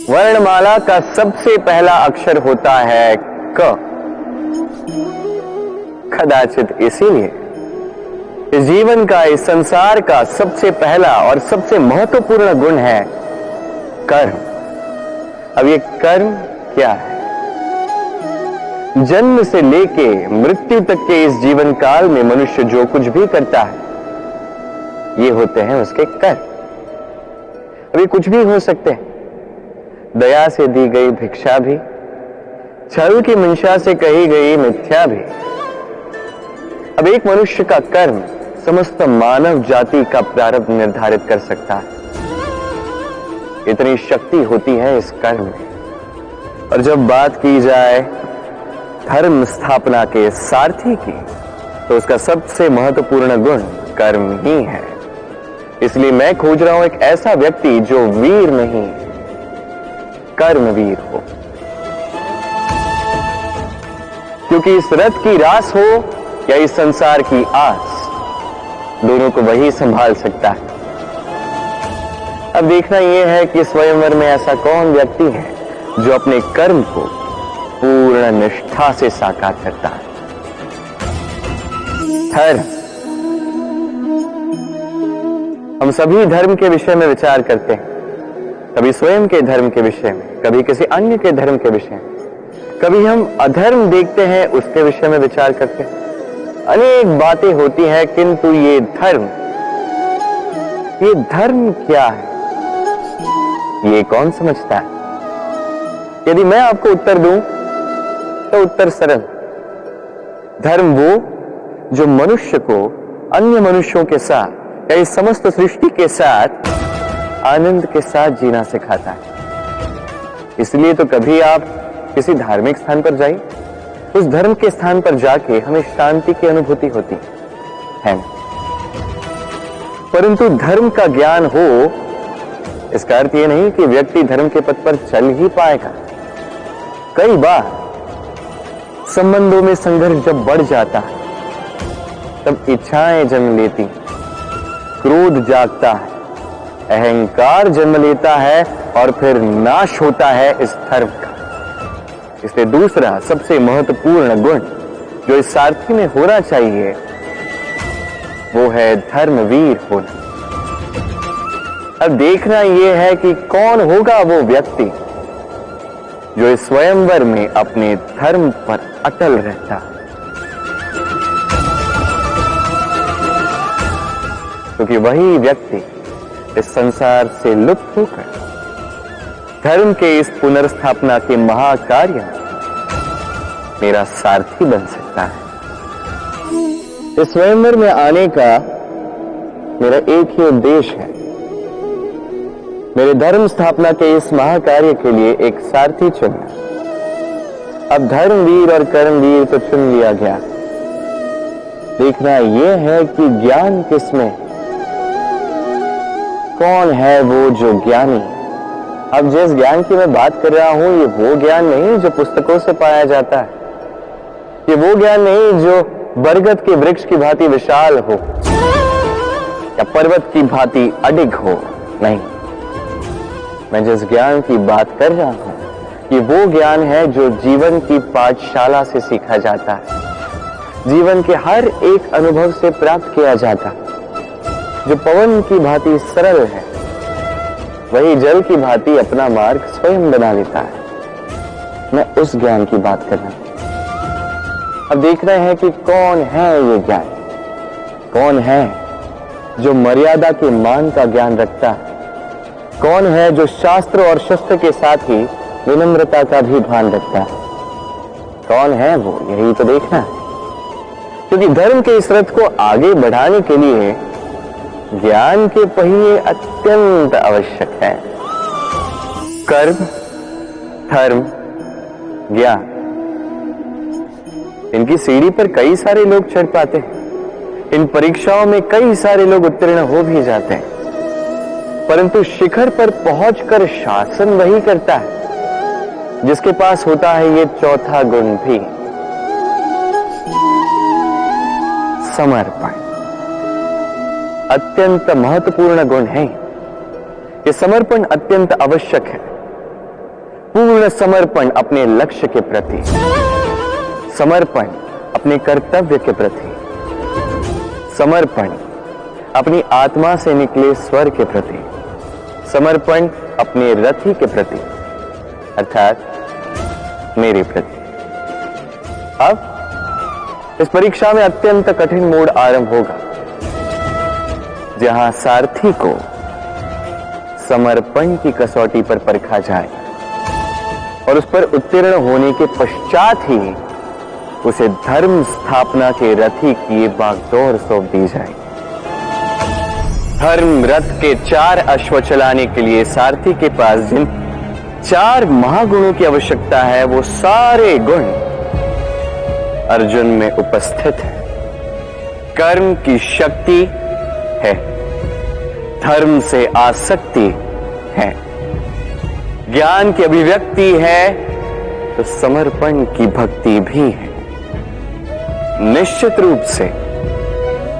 वर्णमाला का सबसे पहला अक्षर होता है क। कदाचित इसीलिए इस जीवन का, इस संसार का सबसे पहला और सबसे महत्वपूर्ण गुण है कर्म। अब ये कर्म क्या है? जन्म से लेके मृत्यु तक के इस जीवन काल में मनुष्य जो कुछ भी करता है, ये होते हैं उसके कर्म। अब ये कुछ भी हो सकते हैं, दया से दी गई भिक्षा भी, छल की मंशा से कही गई मिथ्या भी। अब एक मनुष्य का कर्म समस्त मानव जाति का प्रारब्ध निर्धारित कर सकता है। इतनी शक्ति होती है इस कर्म में। और जब बात की जाए धर्म स्थापना के सारथी की, तो उसका सबसे महत्वपूर्ण गुण कर्म ही है। इसलिए मैं खोज रहा हूं एक ऐसा व्यक्ति जो वीर नहीं, कर्मवीर हो। क्योंकि इस रथ की रास हो या इस संसार की आस, दोनों को वही संभाल सकता है। अब देखना यह है कि स्वयंवर में ऐसा कौन व्यक्ति है जो अपने कर्म को पूर्ण निष्ठा से साकार करता है। धर्म। हम सभी धर्म के विषय में विचार करते हैं, कभी स्वयं के धर्म के विषय में, कभी किसी अन्य के धर्म के विषय में, कभी हम अधर्म देखते हैं उसके विषय में विचार करते हैं। अनेक बातें होती हैं, किंतु ये धर्म क्या है, ये कौन समझता है? यदि मैं आपको उत्तर दूं तो उत्तर सरल। धर्म वो जो मनुष्य को अन्य मनुष्यों के साथ या इस समस्त सृष्टि के साथ आनंद के साथ जीना सिखाता है। इसलिए तो कभी आप किसी धार्मिक स्थान पर जाइए, उस धर्म के स्थान पर जाके हमें शांति की अनुभूति होती है। परंतु धर्म का ज्ञान हो, इसका अर्थ यह नहीं कि व्यक्ति धर्म के पथ पर चल ही पाएगा। कई बार संबंधों में संघर्ष जब बढ़ जाता है, तब इच्छाएं जन्म लेती, क्रोध जागता है, अहंकार जन्म लेता है और फिर नाश होता है इस धर्म का। इसलिए दूसरा सबसे महत्वपूर्ण गुण जो इस सारथी में होना चाहिए, वो है धर्मवीर होना। अब देखना यह है कि कौन होगा वो व्यक्ति जो इस स्वयंवर में अपने धर्म पर अटल रहता है। क्योंकि वही व्यक्ति इस संसार से लुप्त होकर धर्म के इस पुनर्स्थापना के महाकार्य में मेरा सारथी बन सकता है। इस स्वयंवर में आने का मेरा एक ही उद्देश्य है, मेरे धर्म स्थापना के इस महाकार्य के लिए एक सारथी चुनना। अब धर्मवीर और कर्मवीर तो चुन लिया गया, देखना यह है कि ज्ञान किसमें, कौन है वो जो ज्ञानी। अब जिस ज्ञान की मैं बात कर रहा हूं, ये वो ज्ञान नहीं जो पुस्तकों से पाया जाता है, ये वो ज्ञान नहीं जो बरगद के वृक्ष की भांति विशाल हो या पर्वत की भांति अडिग हो। नहीं, मैं जिस ज्ञान की बात कर रहा हूं, ये वो ज्ञान है जो जीवन की पाठशाला से सीखा जाता है, जीवन के हर एक अनुभव से प्राप्त किया जाता है, जो पवन की भांति सरल है, वही जल की भांति अपना मार्ग स्वयं बना लेता है। मैं उस ज्ञान की बात कर रहा हूं। अब देखना है कि कौन है ये ज्ञान, कौन है जो मर्यादा के मान का ज्ञान रखता है, कौन है जो शास्त्र और शस्त्र के साथ ही विनम्रता का भी भान रखता है। कौन है वो, यही तो देखना है। क्योंकि धर्म के इस रथ को आगे बढ़ाने के लिए ज्ञान के पहिए अत्यंत आवश्यक है। कर्म, धर्म, ज्ञान, इनकी सीढ़ी पर कई सारे लोग चढ़ पाते हैं, इन परीक्षाओं में कई सारे लोग उत्तीर्ण हो भी जाते हैं, परंतु शिखर पर पहुंचकर शासन वही करता है जिसके पास होता है ये चौथा गुण भी, समर्पण। अत्यंत महत्वपूर्ण गुण है ये। समर्पण अत्यंत आवश्यक है। पूर्ण समर्पण अपने लक्ष्य के प्रति, समर्पण अपने कर्तव्य के प्रति, समर्पण अपनी आत्मा से निकले स्वर के प्रति, समर्पण अपने रथी के प्रति अर्थात मेरे प्रति। अब इस परीक्षा में अत्यंत कठिन मोड़ आरंभ होगा, जहां सारथी को समर्पण की कसौटी पर परखा जाए और उस पर उत्तीर्ण होने के पश्चात ही उसे धर्म स्थापना के रथी की बागडोर सौंप दी जाए। धर्म रथ के 4 अश्व चलाने के लिए सारथी के पास जिन 4 महागुणों की आवश्यकता है, वो सारे गुण अर्जुन में उपस्थित है। कर्म की शक्ति है, धर्म से आसक्ति है, ज्ञान की अभिव्यक्ति है, तो समर्पण की भक्ति भी है। निश्चित रूप से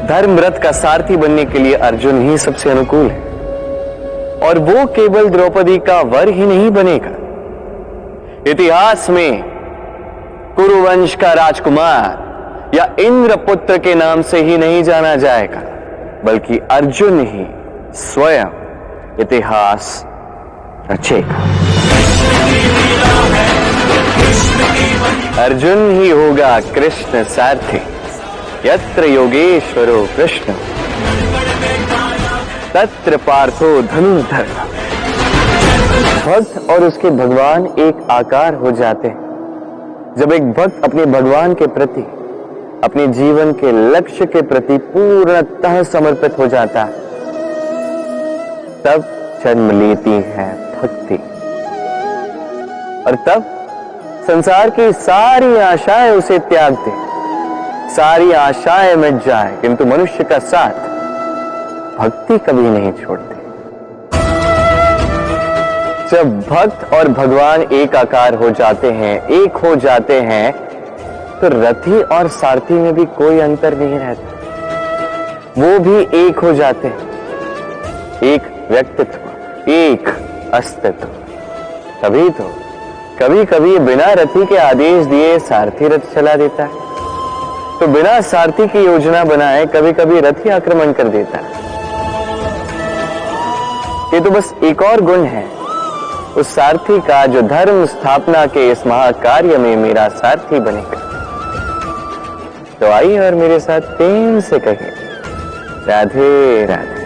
धर्म रथ का सारथी बनने के लिए अर्जुन ही सबसे अनुकूल है, और वो केवल द्रौपदी का वर ही नहीं बनेगा। इतिहास में कुरुवंश का राजकुमार या इंद्रपुत्र के नाम से ही नहीं जाना जाएगा, बल्कि अर्जुन ही स्वयं इतिहास रचेगा। अर्जुन ही होगा कृष्ण सारथी। यत्र योगेश्वरो कृष्ण तत्र पार्थो धनुर्धर। भक्त और उसके भगवान एक आकार हो जाते हैं। जब एक भक्त अपने भगवान के प्रति, अपने जीवन के लक्ष्य के प्रति पूर्णतः समर्पित हो जाता है, तब जन्म लेती है भक्ति, और तब संसार की सारी आशाएं उसे त्याग दे, सारी आशाएं मिट जाए, किंतु मनुष्य का साथ भक्ति कभी नहीं छोड़ते। जब भक्त और भगवान एक आकार हो जाते हैं, एक हो जाते हैं, तो रथी और सारथी में भी कोई अंतर नहीं रहता। वो भी एक हो जाते हैं, एक व्यक्तित्व, एक अस्तित्व। तभी तो कभी कभी बिना रथी के आदेश दिए सारथी रथ चला देता है, तो बिना सारथी की योजना बनाए कभी कभी रथी आक्रमण कर देता है। ये तो बस एक और गुण है उस सारथी का, जो धर्म स्थापना के इस महाकार्य में मेरा सारथी बनेगा। तो आइए और मेरे साथ प्रेम से कहें, राधे राधे।